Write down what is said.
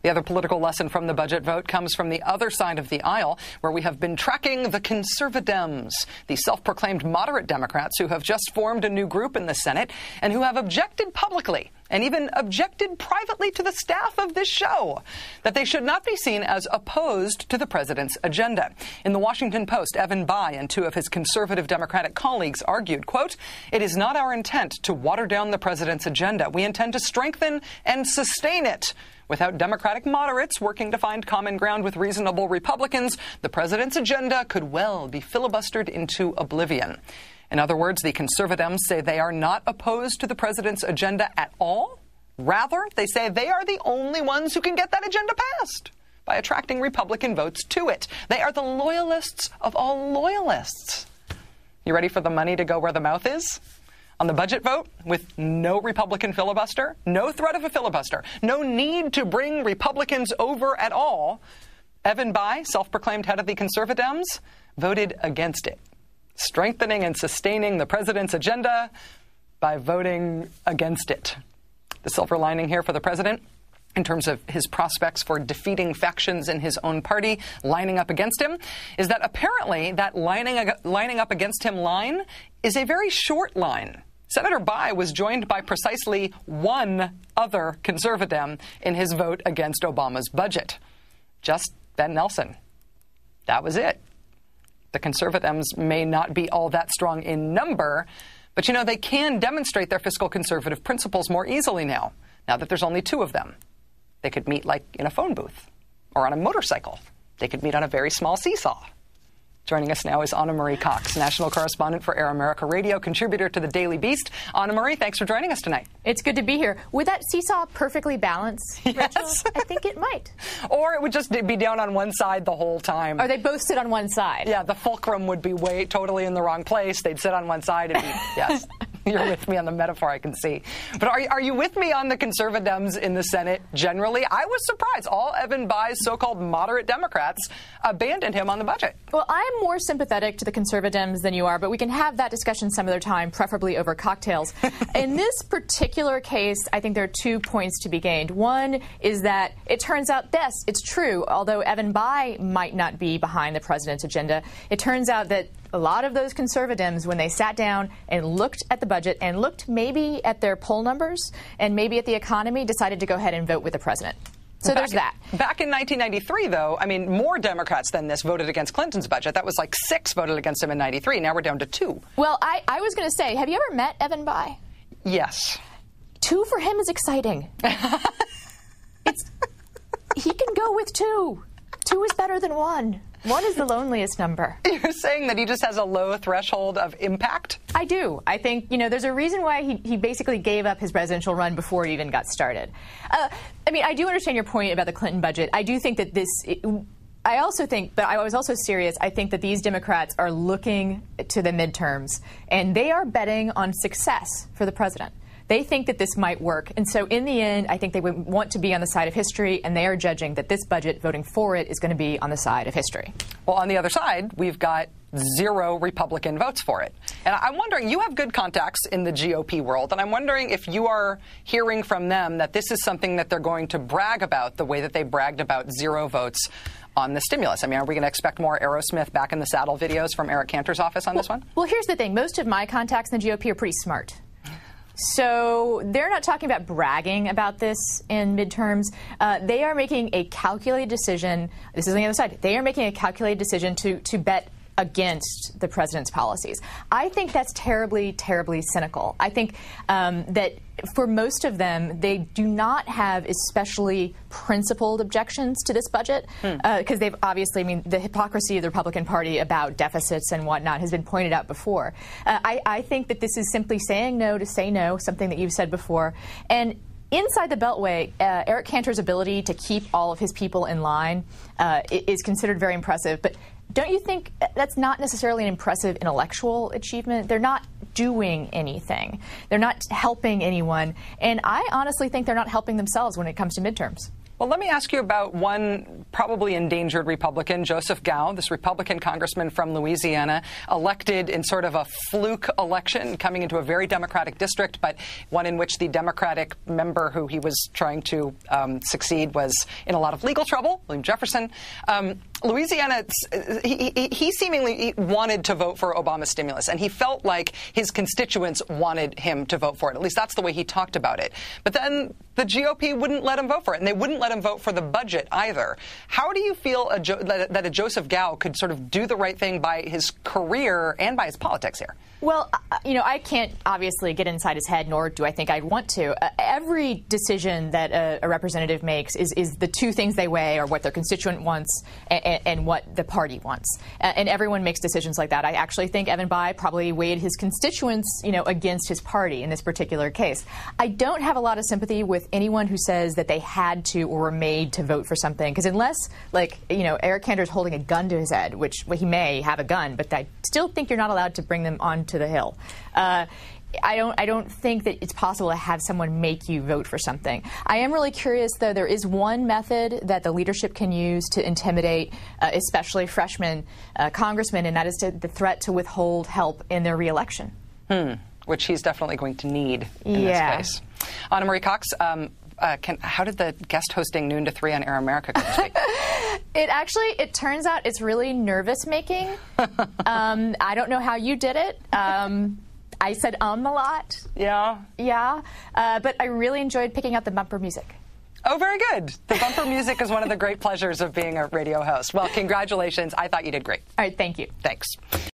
The other political lesson from the budget vote comes from the other side of the aisle, where we have been tracking the Conservadems, the self-proclaimed moderate Democrats who have just formed a new group in the Senate and who have objected publicly and even objected privately to the staff of this show that they should not be seen as opposed to the president's agenda. In the Washington Post, Evan Bayh and two of his conservative Democratic colleagues argued, quote, "It is not our intent to water down the president's agenda. We intend to strengthen and sustain it. Without Democratic moderates working to find common ground with reasonable Republicans, the president's agenda could well be filibustered into oblivion." In other words, the Conservadems say they are not opposed to the president's agenda at all. Rather, they say they are the only ones who can get that agenda passed by attracting Republican votes to it. They are the loyalists of all loyalists. You ready for the money to go where the mouth is? On the budget vote, with no Republican filibuster, no threat of a filibuster, no need to bring Republicans over at all, Evan Bayh, self-proclaimed head of the Conservadems, voted against it, strengthening and sustaining the president's agenda by voting against it. The silver lining here for the president, in terms of his prospects for defeating factions in his own party lining up against him, is that apparently that lining up against him line is a very short line. Senator Bayh was joined by precisely one other Conservadem in his vote against Obama's budget. Just Ben Nelson. That was it. The Conservadems may not be all that strong in number, but, you know, they can demonstrate their fiscal conservative principles more easily now that there's only two of them. They could meet, like, in a phone booth or on a motorcycle. They could meet on a very small seesaw. Joining us now is Anna Marie Cox, national correspondent for Air America Radio, contributor to the Daily Beast. Anna Marie, thanks for joining us tonight. It's good to be here. Would that seesaw perfectly balance, Rachel? Yes. I think it might. Or it would just be down on one side the whole time. Or they both sit on one side. Yeah, the fulcrum would be totally in the wrong place. They'd sit on one side and be, yes. You're with me on the metaphor, I can see. But are you with me on the Conservadems in the Senate generally? I was surprised. All Evan Bayh's so-called moderate Democrats abandoned him on the budget. Well, I'm more sympathetic to the Conservadems than you are, but we can have that discussion some other time, preferably over cocktails. In this particular case, I think there are 2 points to be gained. One is that it turns out, yes, it's true, although Evan Bayh might not be behind the president's agenda, it turns out that a lot of those Conservadems, when they sat down and looked at the budget and looked maybe at their poll numbers and maybe at the economy, decided to go ahead and vote with the president. So there's that. Back in 1993, though, I mean, more Democrats than this voted against Clinton's budget. That was like 6 voted against him in 93. Now we're down to 2. Well, I was going to say, have you ever met Evan Bayh? Yes. 2 for him is exciting. He can go with 2. 2 is better than 1. 1 is the loneliest number. You're saying that he just has a low threshold of impact? I do. I think, you know, there's a reason why he basically gave up his presidential run before he even got started. I mean, I do understand your point about the Clinton budget. I do think that I also think, but I was also serious, I think that these Democrats are looking to the midterms, and they are betting on success for the president. They think that this might work. And so in the end, I think they would want to be on the side of history, and they are judging that this budget, voting for it, is going to be on the side of history. Well, on the other side, we've got 0 Republican votes for it. And I'm wondering, you have good contacts in the GOP world, and I'm wondering if you are hearing from them that this is something that they're going to brag about the way that they bragged about 0 votes on the stimulus. I mean, are we going to expect more Aerosmith back in the saddle videos from Eric Cantor's office on this one? Well, here's the thing. Most of my contacts in the GOP are pretty smart. So they're not talking about bragging about this in midterms. They are making a calculated decision. This is on the other side. They are making a calculated decision to bet against the president's policies. I think that's terribly, terribly cynical. I think that for most of them, they do not have especially principled objections to this budget because they've obviously, I mean, the hypocrisy of the Republican Party about deficits and whatnot has been pointed out before. I think that this is simply saying no to say no, something that you've said before. And inside the Beltway, Eric Cantor's ability to keep all of his people in line is considered very impressive. But don't you think that's not necessarily an impressive intellectual achievement? They're not doing anything. They're not helping anyone. And I honestly think they're not helping themselves when it comes to midterms. Well, let me ask you about one probably endangered Republican, Joseph Gao, this Republican congressman from Louisiana, elected in sort of a fluke election, coming into a very Democratic district, but one in which the Democratic member who he was trying to succeed was in a lot of legal trouble, William Jefferson. Louisiana, he seemingly wanted to vote for Obama's stimulus, and he felt like his constituents wanted him to vote for it. At least that's the way he talked about it. But then the GOP wouldn't let him vote for it, and they wouldn't let him vote for the budget either. How do you feel that a Joseph Gao could sort of do the right thing by his career and by his politics here? Well, I can't obviously get inside his head, nor do I think I'd want to. Every decision that a representative makes is the two things they weigh are what their constituent wants and what the party wants. And everyone makes decisions like that. I actually think Evan Bayh probably weighed his constituents, against his party in this particular case. I don't have a lot of sympathy with anyone who says that they had to or were made to vote for something, because unless, Eric Cantor's holding a gun to his head, which he may have a gun, but I still think you're not allowed to bring them onto the Hill. I don't think that it's possible to have someone make you vote for something. I am really curious, though. There is one method that the leadership can use to intimidate, especially freshman congressmen, and that is the threat to withhold help in their reelection. Which he's definitely going to need in this case. Anna Marie Cox, how did the guest hosting Noon to 3 on Air America go this week? It turns out it's really nervous-making. I don't know how you did it. I said a lot. Yeah? Yeah. But I really enjoyed picking out the bumper music. Oh, very good. The bumper music is one of the great pleasures of being a radio host. Well, congratulations. I thought you did great. All right, thank you. Thanks.